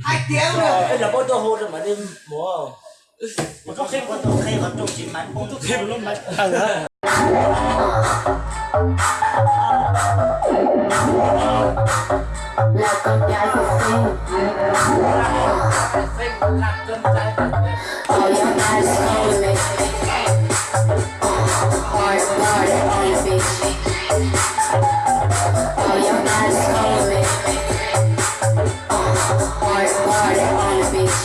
2 tiếng rồi. Đây là tôi hôn rồi mà đêm múa. Một chút thêm con tôi khay còn trông chỉ bắn, một chút thêm luôn bắn. Là con trai của sinh. All your eyes on me. Hard on the beach. All your eyes on me. Hard on the beach.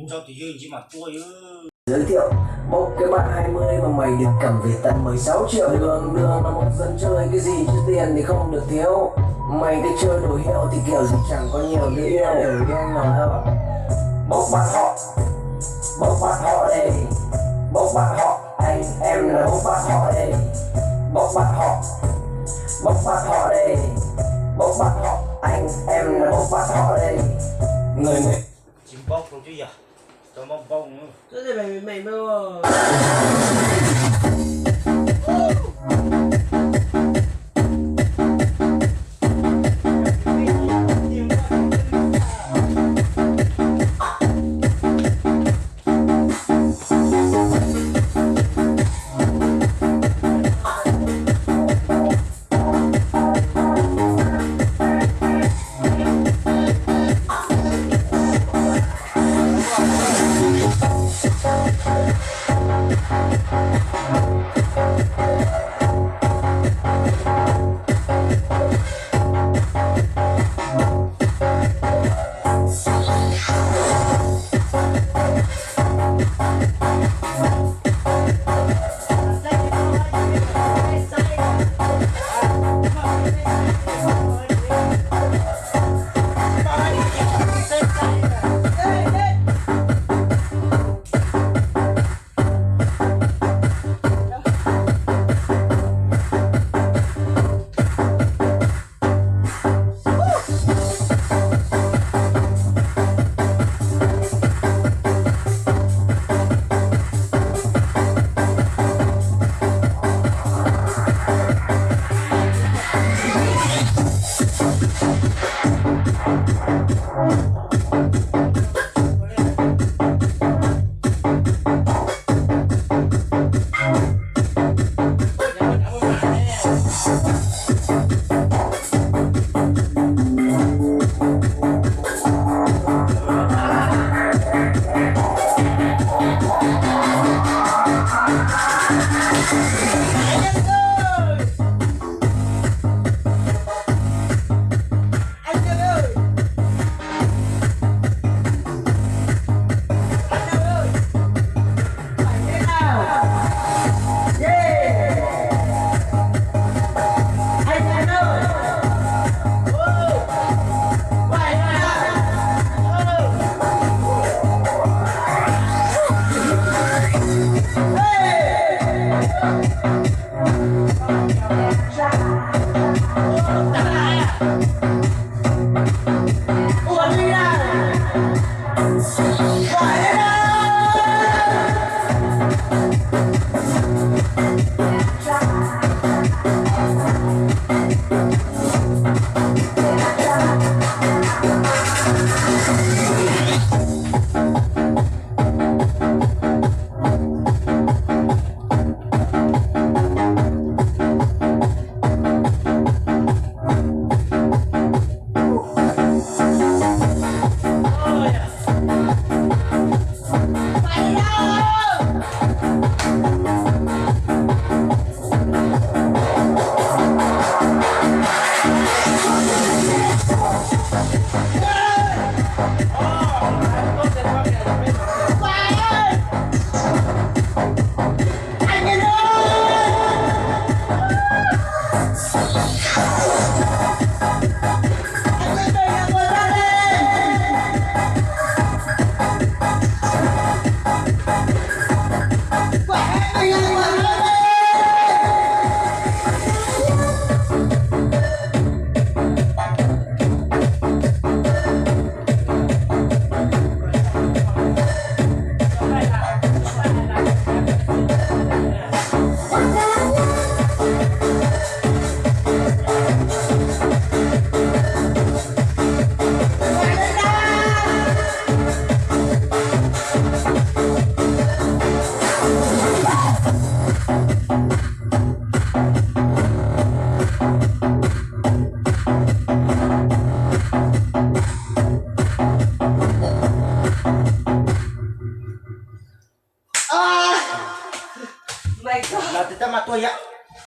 cho thì dư chỉ mà tôi giới thiệu một cái bạn 20 mà mày được cầm về tận 16 triệu. Đường là một dân chơi, cái gì chứ tiền thì không được thiếu. Mày thích chơi đồ hiệu thì kiểu gì chẳng có nhiều đứa yêu đều ghen nào đâu. Bốc bắt họ đây, bốc bắt họ, anh em là bốc bắt họ đây, bốc bắt họ đây, bốc bắt họ, anh em là bốc bắt họ đây. Người chim bốc rồi chứ giờ cho bông bông nữa. Thế thì mày mơ